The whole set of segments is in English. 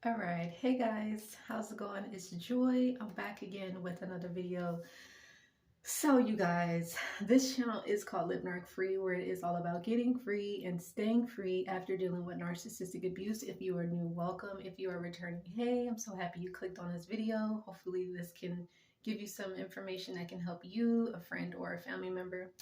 All right, hey guys, how's it going? It's Joy. I'm back again with another video. So, you guys, this channel is called Live Narc Free, where it is all about getting free and staying free after dealing with narcissistic abuse. If you are new, welcome. If you are returning, hey, I'm so happy you clicked on this video. Hopefully, this can give you some information that can help you, a friend, or a family member.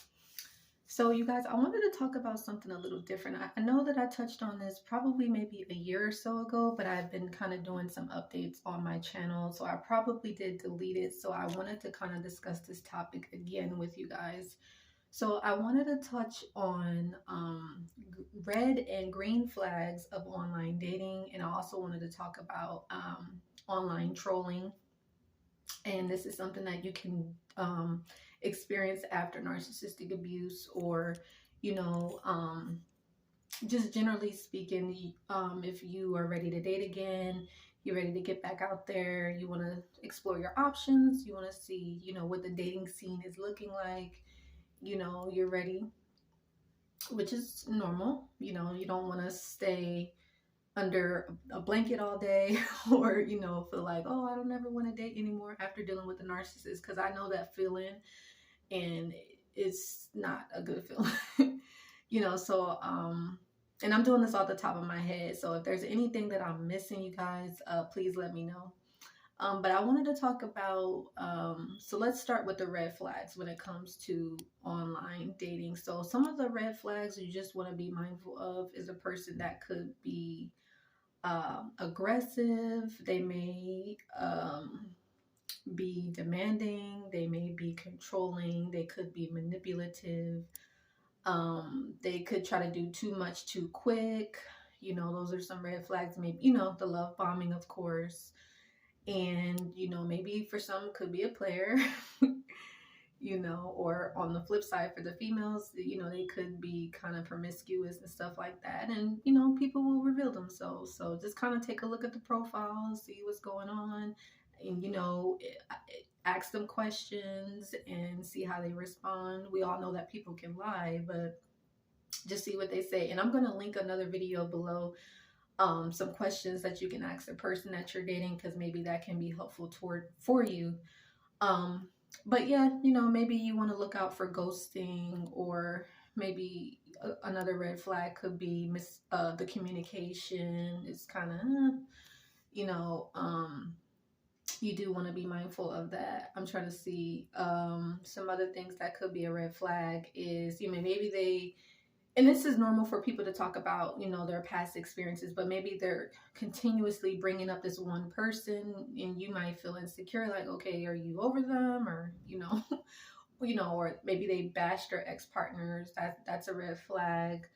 So, you guys, I wanted to talk about something a little different. I know that I touched on this probably maybe a year or so ago, but I've been kind of doing some updates on my channel. So, I probably did delete it. So, I wanted to kind of discuss this topic again with you guys. So, I wanted to touch on red and green flags of online dating. And I also wanted to talk about online trolling, and this is something that you can experience after narcissistic abuse, or you know just generally speaking, if you are ready to date again, you're ready to get back out there, you want to explore your options, you want to see what the dating scene is looking like, you're ready, which is normal. You don't want to stay under a blanket all day or feel like, oh, I don't ever want to date anymore after dealing with a narcissist, because I know that feeling, and it's not a good feeling. So and I'm doing this off the top of my head, so if there's anything that I'm missing, you guys, please let me know. But I wanted to talk about, so let's start with the red flags when it comes to online dating. So some of the red flags you just want to be mindful of is a person that could be aggressive. They may be demanding. They may be controlling. They could be manipulative. They could try to do too much too quick. Those are some red flags. Maybe, the love bombing, of course. And, maybe for some could be a player. Or on the flip side for the females, they could be kind of promiscuous and stuff like that. And, people will reveal themselves. So just kind of take a look at the profiles, see what's going on, and, ask them questions and see how they respond. We all know that people can lie, but just see what they say. And I'm going to link another video below, some questions that you can ask the person that you're dating, because maybe that can be helpful for you. But yeah, maybe you want to look out for ghosting, or maybe another red flag could be the communication is kind of, you do want to be mindful of that. I'm trying to see some other things that could be a red flag is, maybe they, and this is normal for people to talk about, their past experiences, but maybe they're continuously bringing up this one person, and you might feel insecure, like, okay, are you over them? Or, or maybe they bashed their ex-partners. That's a red flag.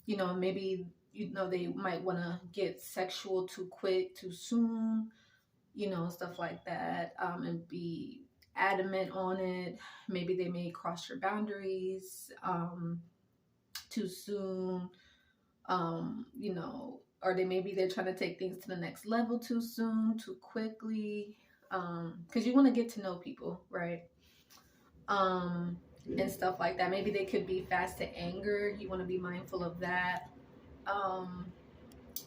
Maybe, they might want to get sexual too quick, too soon, stuff like that, and be adamant on it. Maybe they may cross your boundaries too soon, or they're trying to take things to the next level too soon, too quickly, because you want to get to know people, right? And stuff like that. Maybe they could be fast to anger. You want to be mindful of that.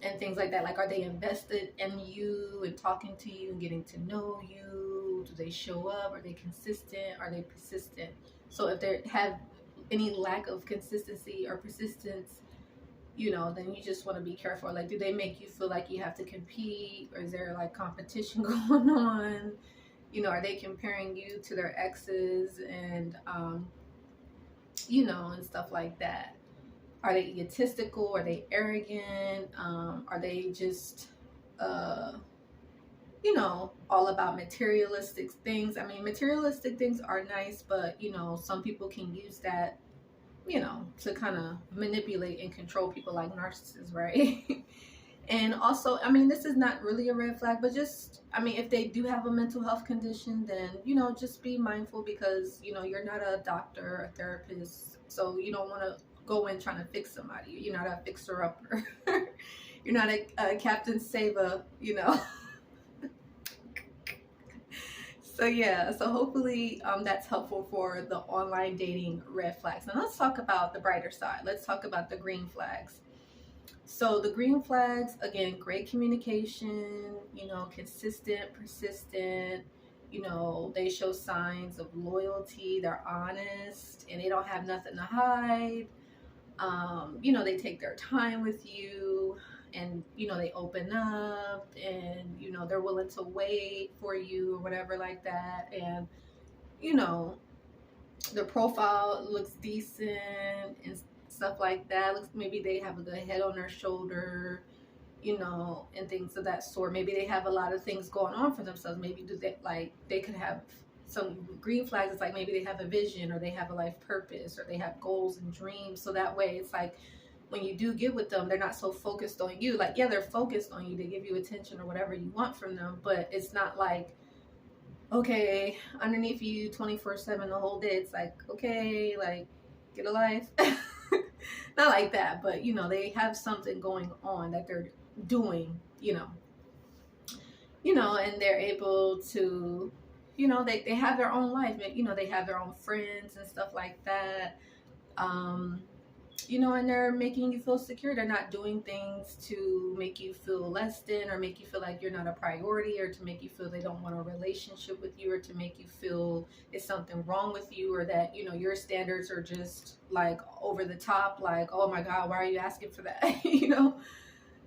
And things like that. Like, are they invested in you and talking to you and getting to know you? Do they show up? Are they consistent? Are they persistent? So if they have any lack of consistency or persistence, then you just want to be careful. Like, do they make you feel like you have to compete, or is there like competition going on? Are they comparing you to their exes, and and stuff like that? Are they egotistical? Are they arrogant? Are they just all about materialistic things? I mean, materialistic things are nice, but some people can use that to kind of manipulate and control people, like narcissists, right? And also, I mean, this is not really a red flag, but just, I mean, if they do have a mental health condition, then, just be mindful, because, you're not a doctor or a therapist. So you don't want to go in trying to fix somebody. You're not a fixer-upper. You're not a Captain Sava, So yeah, so hopefully that's helpful for the online dating red flags. Now let's talk about the brighter side. Let's talk about the green flags. So the green flags, again, great communication, you know, consistent, persistent, you know, they show signs of loyalty, they're honest, and they don't have nothing to hide. You know, they take their time with you, and, you know, they open up, and, you know, they're willing to wait for you or whatever like that. And, you know, their profile looks decent and stuff like that. Looks, maybe they have a good head on their shoulder, you know, and things of that sort. Maybe they have a lot of things going on for themselves. Maybe do they, like, they could have some green flags. It's like maybe they have a vision, or they have a life purpose, or they have goals and dreams. So that way it's like when you do get with them, they're not so focused on you. Like, yeah, they're focused on you, they give you attention or whatever you want from them, but it's not like, okay, underneath you 24/7 the whole day. It's like, okay, like, get a life. Not like that, but, you know, they have something going on that they're doing, you know, and they're able to, you know, they have their own life, you know, they have their own friends and stuff like that. You know, and they're making you feel secure. They're not doing things to make you feel less than, or make you feel like you're not a priority, or to make you feel they don't want a relationship with you, or to make you feel it's something wrong with you, or that, you know, your standards are just like over the top, like, oh my God, why are you asking for that? You know?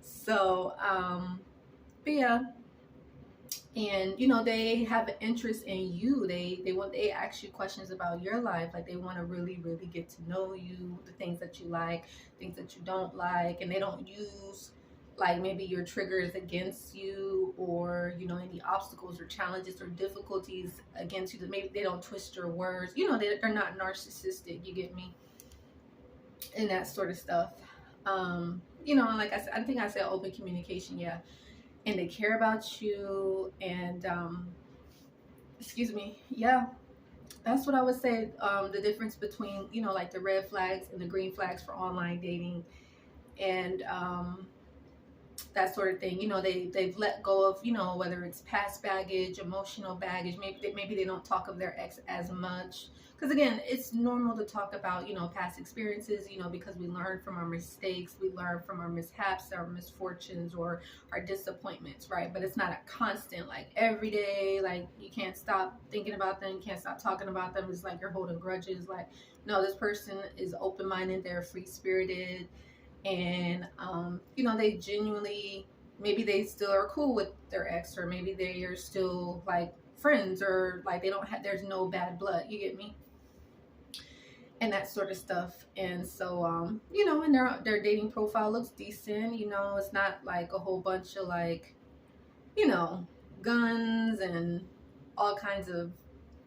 So, but yeah. And, you know, they have an interest in you. They ask you questions about your life. Like, they want to really, really get to know you, the things that you like, things that you don't like. And they don't use, like, maybe your triggers against you, or, you know, any obstacles or challenges or difficulties against you. Maybe they don't twist your words. You know, they're not narcissistic. You get me? And that sort of stuff. You know, like I said, I think I said open communication. Yeah. And they care about you, and excuse me, yeah, that's what I would say. The difference between, you know, like the red flags and the green flags for online dating, and that sort of thing. You know, they've let go of, you know, whether it's past baggage, emotional baggage. Maybe they don't talk of their ex as much, because again, it's normal to talk about, you know, past experiences, you know, because we learn from our mistakes, we learn from our mishaps, our misfortunes, or our disappointments, right? But it's not a constant, like, every day, like, you can't stop thinking about them, you can't stop talking about them. It's like you're holding grudges. Like, no, this person is open-minded, they're free-spirited, and you know, they genuinely, maybe they still are cool with their ex, or maybe they are still like friends, or like they don't have, there's no bad blood, you get me? And that sort of stuff. And so you know, and their dating profile looks decent. You know, it's not like a whole bunch of, like, you know, guns and all kinds of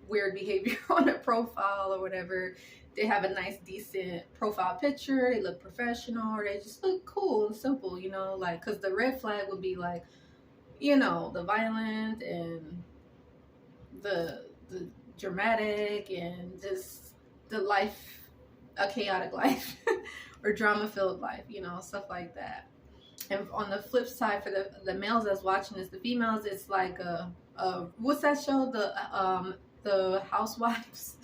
weird behavior on their profile or whatever. They have a nice, decent profile picture. They look professional, or they just look cool and simple, you know, like, because the red flag would be like, you know, the violent and the dramatic, and just the life, a chaotic life, or drama-filled life, you know, stuff like that. And on the flip side, for the males that's watching this, the females, it's like what's that show, the Housewives?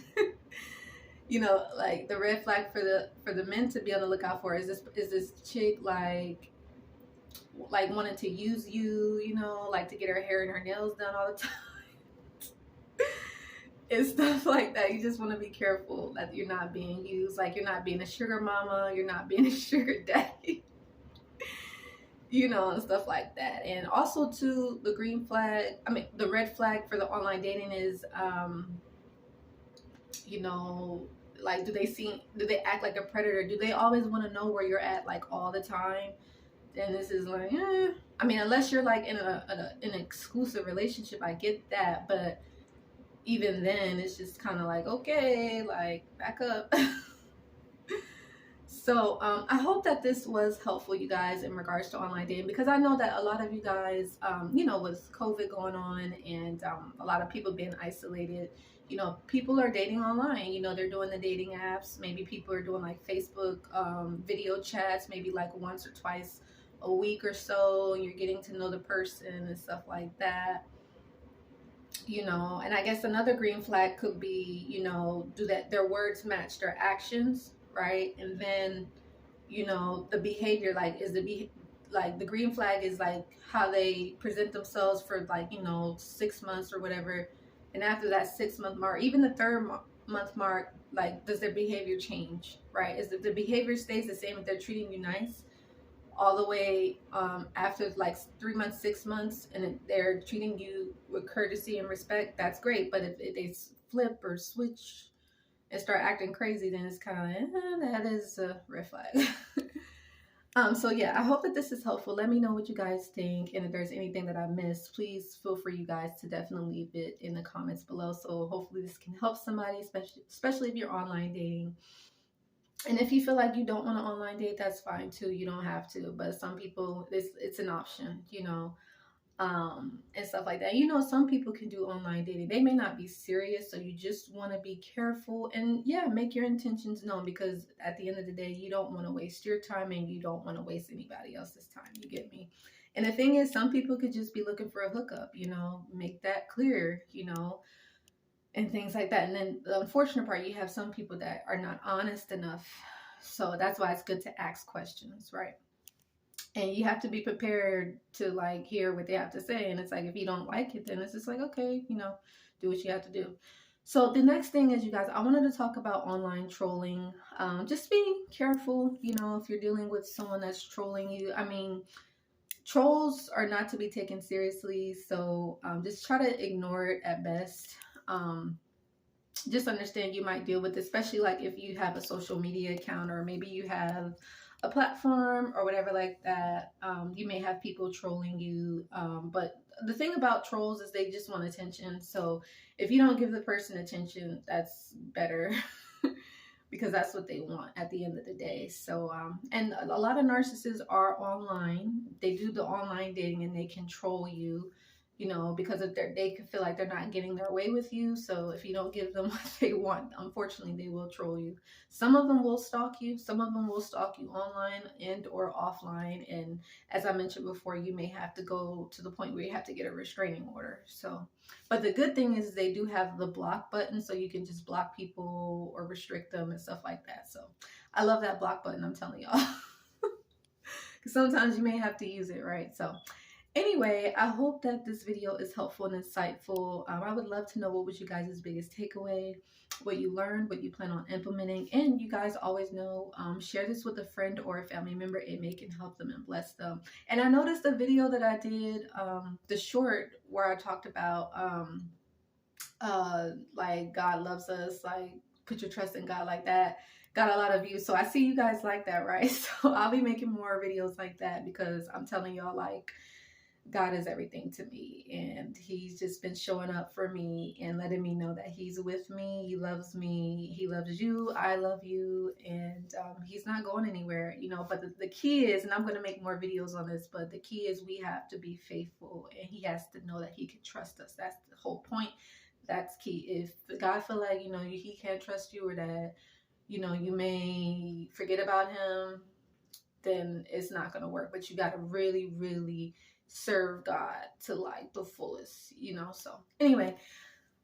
You know, like, the red flag for the men to be on the lookout for is this chick, like wanting to use you, you know, like to get her hair and her nails done all the time. And stuff like that. You just want to be careful that you're not being used. Like, you're not being a sugar mama, you're not being a sugar daddy. You know, and stuff like that. And also, too, the the red flag for the online dating is, you know, like, do they act like a predator? Do they always want to know where you're at, like, all the time? Then this is like, I mean, unless you're like in an exclusive relationship, I get that, but even then, it's just kind of like, okay, like, back up. So I hope that this was helpful, you guys, in regards to online dating, because I know that a lot of you guys, you know, with COVID going on, and a lot of people being isolated, you know, people are dating online. You know, they're doing the dating apps. Maybe people are doing, like, Facebook video chats, maybe like once or twice a week or so. You're getting to know the person and stuff like that. You know, and I guess another green flag could be, you know, their words match their actions, right? And then, you know, the behavior, like is like the green flag is like how they present themselves for like, you know, 6 months or whatever, and after that 6 month mark, even the third month mark, like does their behavior change, right? Is if the behavior stays the same, if they're treating you nice all the way after like 3 months, 6 months, and they're treating you with courtesy and respect, that's great. But if they flip or switch and start acting crazy, then it's kind of like, that is a red flag. So yeah, I hope that this is helpful. Let me know what you guys think, and if there's anything that I missed, please feel free, you guys, to definitely leave it in the comments below. So hopefully this can help somebody, especially if you're online dating. And if you feel like you don't want to online date, that's fine too. You don't have to, but some people, it's an option, you know, and stuff like that. You know, some people can do online dating. They may not be serious, so you just want to be careful and yeah, make your intentions known, because at the end of the day, you don't want to waste your time and you don't want to waste anybody else's time. You get me? And the thing is, some people could just be looking for a hookup, you know, make that clear, you know, and things like that. And then the unfortunate part, you have some people that are not honest enough. So that's why it's good to ask questions, right? And you have to be prepared to like hear what they have to say. And it's like, if you don't like it, then it's just like, okay, you know, do what you have to do. So the next thing is, you guys, I wanted to talk about online trolling. Just be careful, you know, if you're dealing with someone that's trolling you. I mean, trolls are not to be taken seriously. So just try to ignore it at best. Just understand you might deal with, especially like if you have a social media account, or maybe you have a platform or whatever like that. You may have people trolling you, but the thing about trolls is they just want attention. So if you don't give the person attention, that's better. Because that's what they want at the end of the day. So and a lot of narcissists are online. They do the online dating and they control you, you know, because if they can feel like they're not getting their way with you. So if you don't give them what they want, unfortunately, they will troll you. Some of them will stalk you. Some of them will stalk you online and or offline. And as I mentioned before, you may have to go to the point where you have to get a restraining order. So, but the good thing is they do have the block button, so you can just block people or restrict them and stuff like that. So I love that block button, I'm telling y'all. Because sometimes you may have to use it, right? So anyway, I hope that this video is helpful and insightful. I would love to know what was you guys' biggest takeaway, what you learned, what you plan on implementing. And you guys always know, share this with a friend or a family member. It may can help them and bless them. And I noticed the video that I did, the short where I talked about like God loves us, like put your trust in God, like that, got a lot of views. So I see you guys like that, right? So I'll be making more videos like that, because I'm telling y'all, like, God is everything to me, and he's just been showing up for me and letting me know that he's with me. He loves me. He loves you. I love you. And he's not going anywhere, you know. But the key is, and I'm going to make more videos on this, but the key is we have to be faithful, and he has to know that he can trust us. That's the whole point. That's key. If God feel like, you know, he can't trust you, or that, you know, you may forget about him, then it's not going to work. But you got to really, really serve God to like the fullest, you know. So anyway,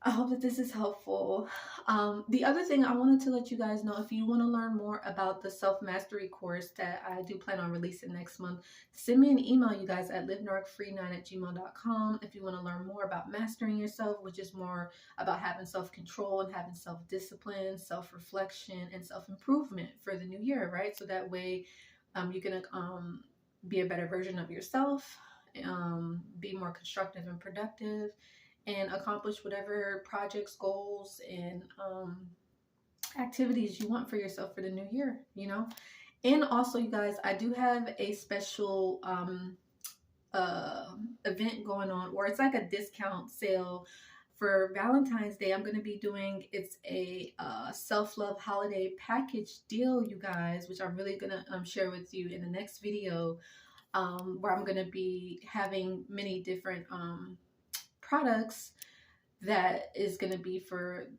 I hope that this is helpful. The other thing I wanted to let you guys know, if you want to learn more about the self-mastery course that I do plan on releasing next month, send me an email, you guys, at livenarcfree9@gmail.com. if you want to learn more about mastering yourself, which is more about having self-control and having self-discipline, self-reflection, and self-improvement for the new year, right? So that way you can be a better version of yourself, be more constructive and productive, and accomplish whatever projects, goals, and activities you want for yourself for the new year, you know. And also, you guys, I do have a special event going on, or it's like a discount sale for Valentine's Day. I'm going to be doing, it's a self-love holiday package deal, you guys, which I'm really going to share with you in the next video, where I'm going to be having many different products that is going to be for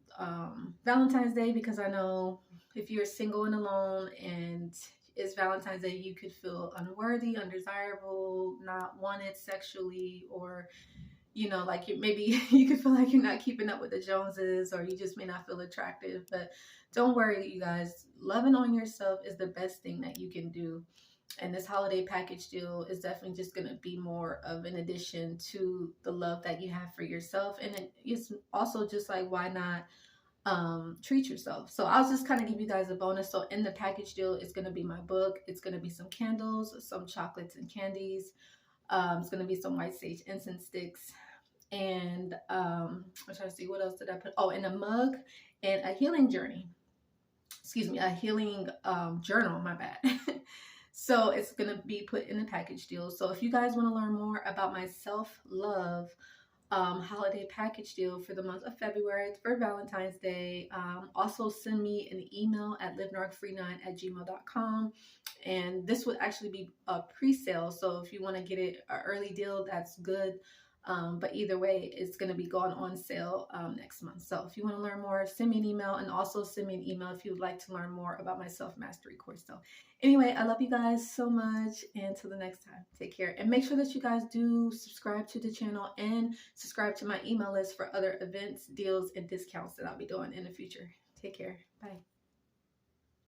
Valentine's Day, because I know if you're single and alone and it's Valentine's Day, you could feel unworthy, undesirable, not wanted sexually, or you know, like maybe you can feel like you're not keeping up with the Joneses, or you just may not feel attractive. But don't worry, you guys. Loving on yourself is the best thing that you can do. And this holiday package deal is definitely just going to be more of an addition to the love that you have for yourself. And it's also just like, why not treat yourself? So I'll just kind of give you guys a bonus. So in the package deal, it's going to be my book, it's going to be some candles, some chocolates and candies, it's going to be some white sage incense sticks, and I'm trying to see what else did I put. Oh, and a mug and a healing journey. Excuse me, a healing journal, my bad. So it's going to be put in the package deal. So if you guys want to learn more about my self-love holiday package deal for the month of February for Valentine's Day, also send me an email at livenarcfree9@gmail.com. And this would actually be a pre-sale. So if you want to get it an early deal, that's good. But either way, it's going to be going on sale next month. So if you want to learn more, send me an email, and also send me an email if you would like to learn more about my self-mastery course. So anyway, I love you guys so much. And until the next time, take care. And make sure that you guys do subscribe to the channel and subscribe to my email list for other events, deals, and discounts that I'll be doing in the future. Take care. Bye.